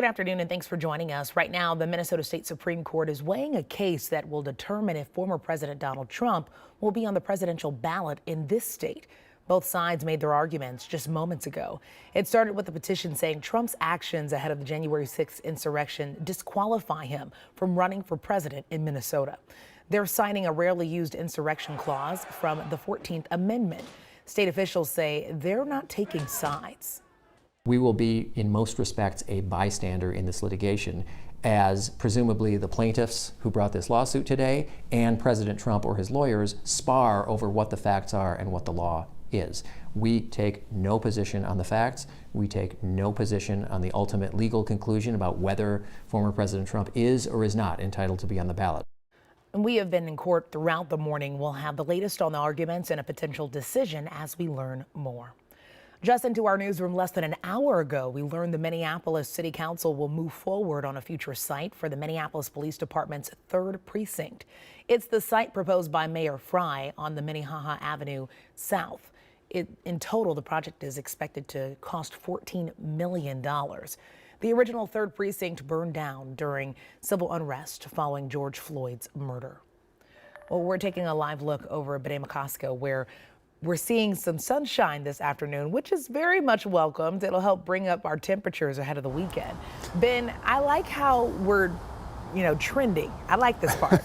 Good afternoon and thanks for joining us. Right now, the Minnesota State Supreme Court is weighing a case that will determine if former President Donald Trump will be on the presidential ballot in this state. Both sides made their arguments just moments ago. It started with a petition saying Trump's actions ahead of the January 6th insurrection disqualify him from running for president in Minnesota. They're citing a rarely used insurrection clause from the 14th Amendment. State officials say they're not taking sides. We will be, in most respects, a bystander in this litigation, as presumably the plaintiffs who brought this lawsuit today and President Trump or his lawyers spar over what the facts are and what the law is. We take no position on the facts. We take no position on the ultimate legal conclusion about whether former President Trump is or is not entitled to be on the ballot. We have been in court throughout the morning. We'll have the latest on the arguments and a potential decision as we learn more. Just into our newsroom less than an hour ago, we learned the Minneapolis City Council will move forward on a future site for the Minneapolis Police Department's 3rd precinct. It's the site proposed by Mayor Frey on the Minnehaha Avenue South. In total, the project is expected to cost $14 million. The original 3rd precinct burned down during civil unrest following George Floyd's murder. Well, we're taking a live look over at Benay-McCosco, where we're seeing some sunshine this afternoon, which is very much welcomed. It'll help bring up our temperatures ahead of the weekend. Ben, I like how we're trending. I like this part.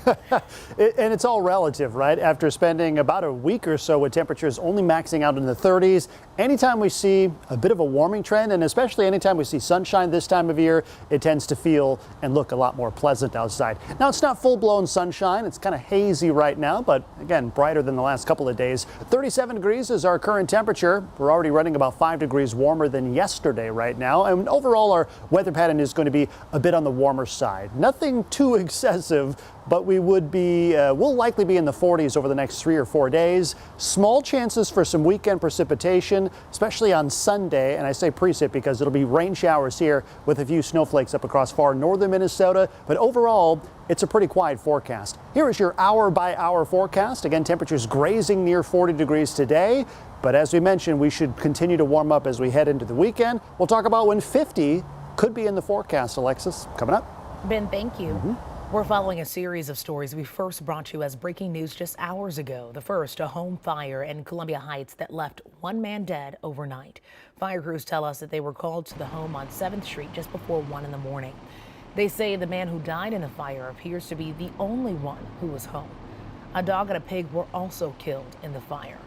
And it's all relative, right? After spending about a week or so with temperatures only maxing out in the 30s, anytime we see a bit of a warming trend, and especially anytime we see sunshine this time of year, it tends to feel and look a lot more pleasant outside. Now, it's not full-blown sunshine. It's kind of hazy right now, but again, brighter than the last couple of days. 37 degrees is our current temperature. We're already running about 5 degrees warmer than yesterday right now. And overall, our weather pattern is going to be a bit on the warmer side. Nothing too excessive, but we'll likely be in the 40s over the next 3 or 4 days. Small chances for some weekend precipitation, especially on Sunday. And I say precip because it'll be rain showers here with a few snowflakes up across far northern Minnesota. But overall, it's a pretty quiet forecast. Here is your hour-by-hour forecast. Again, temperatures grazing near 40 degrees today. But as we mentioned, we should continue to warm up as we head into the weekend. We'll talk about when 50 could be in the forecast, Alexis, coming up. Ben, thank you. We're following a series of stories we first brought you as breaking news just hours ago. The first, a home fire in Columbia Heights that left one man dead overnight. Fire crews tell us that they were called to the home on 7th Street just before 1 in the morning. They say the man who died in the fire appears to be the only one who was home. A dog and a pig were also killed in the fire.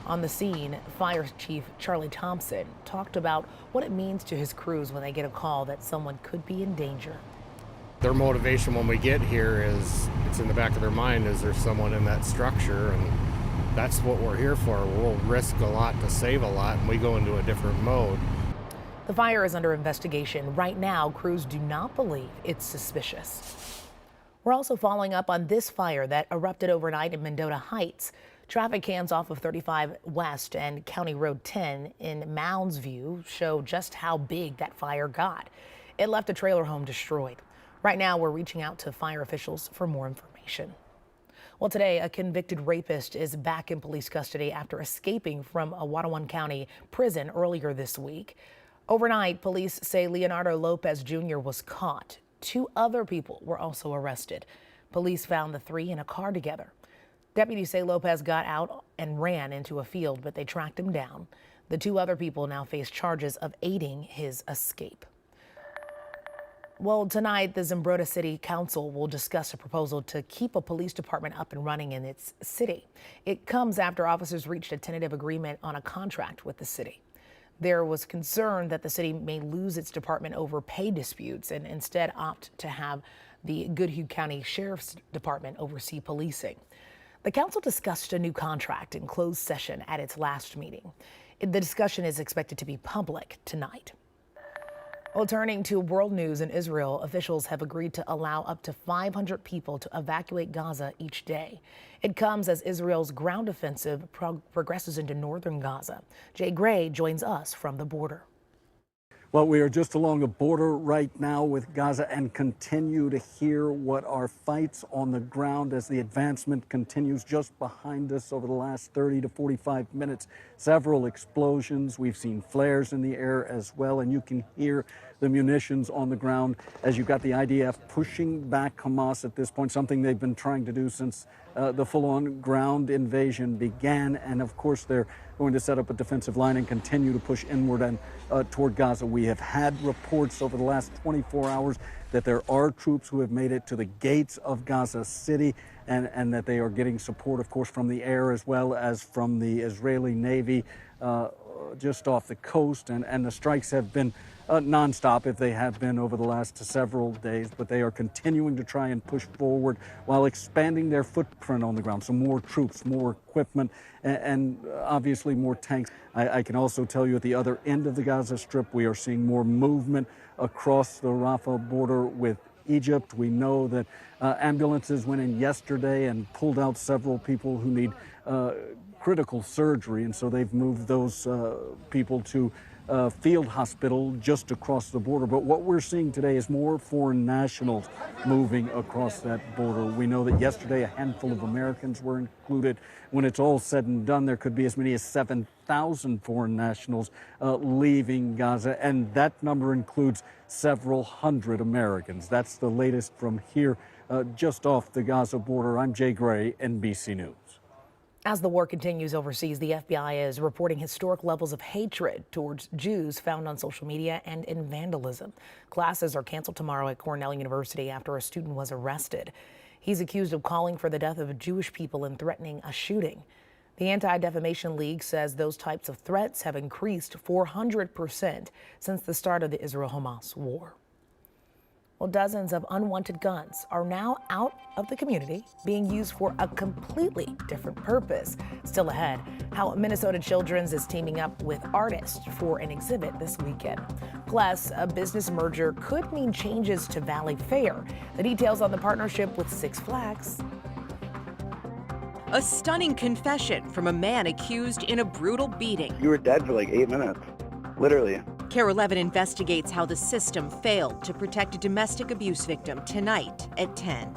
On the scene, Fire Chief Charlie Thompson talked about what it means to his crews when they get a call that someone could be in danger. Their motivation when we get here is, it's in the back of their mind, is there someone in that structure, and that's what we're here for. We'll risk a lot to save a lot, and we go into a different mode. The fire is under investigation. Right now, crews do not believe it's suspicious. We're also following up on this fire that erupted overnight in Mendota Heights. Traffic cams off of 35 West and County Road 10 in Mounds View show just how big that fire got. It left a trailer home destroyed. Right now, we're reaching out to fire officials for more information. Well, today, a convicted rapist is back in police custody after escaping from a Watonwan County prison earlier this week. Overnight, police say Leonardo Lopez Jr. was caught. 2 other people were also arrested. Police found the 3 in a car together. Deputies say Lopez got out and ran into a field, but they tracked him down. The 2 other people now face charges of aiding his escape. Well, tonight, the Zumbrota City Council will discuss a proposal to keep a police department up and running in its city. It comes after officers reached a tentative agreement on a contract with the city. There was concern that the city may lose its department over pay disputes and instead opt to have the Goodhue County Sheriff's Department oversee policing. The council discussed a new contract in closed session at its last meeting. The discussion is expected to be public tonight. Well, turning to world news in Israel, officials have agreed to allow up to 500 people to evacuate Gaza each day. It comes as Israel's ground offensive progresses into northern Gaza. Jay Gray joins us from the border. Well, we are just along the border right now with Gaza and continue to hear what are fights on the ground as the advancement continues just behind us over the last 30 to 45 minutes. Several explosions. We've seen flares in the air as well, and you can hear the munitions on the ground as you've got the IDF pushing back Hamas at this point, something they've been trying to do since the full-on ground invasion began. And of course, they're going to set up a defensive line and continue to push inward and toward Gaza. We have had reports over the last 24 hours that there are troops who have made it to the gates of Gaza City, and that they are getting support, of course, from the air as well as from the Israeli Navy just off the coast. And the strikes have been nonstop, if they have been over the last several days, but they are continuing to try and push forward while expanding their footprint on the ground. So more troops, more equipment, and obviously more tanks. I can also tell you at the other end of the Gaza Strip, we are seeing more movement across the Rafah border with Egypt. We know that ambulances went in yesterday and pulled out several people who need critical surgery, and so they've moved those people to field hospital just across the border. But what we're seeing today is more foreign nationals moving across that border. We know that yesterday a handful of Americans were included. When it's all said and done, there could be as many as 7,000 foreign nationals leaving Gaza, and that number includes several hundred Americans. That's the latest from here, just off the Gaza border. I'm Jay Gray, NBC News. As the war continues overseas, the FBI is reporting historic levels of hatred towards Jews found on social media and in vandalism. Classes are canceled tomorrow at Cornell University after a student was arrested. He's accused of calling for the death of Jewish people and threatening a shooting. The Anti-Defamation League says those types of threats have increased 400% since the start of the Israel-Hamas war. Well, dozens of unwanted guns are now out of the community, being used for a completely different purpose. Still ahead, how Minnesota Children's is teaming up with artists for an exhibit this weekend. Plus, a business merger could mean changes to Valley Fair. The details on the partnership with Six Flags. A stunning confession from a man accused in a brutal beating. You were dead for like 8 minutes, literally. KARE 11 investigates how the system failed to protect a domestic abuse victim tonight at 10.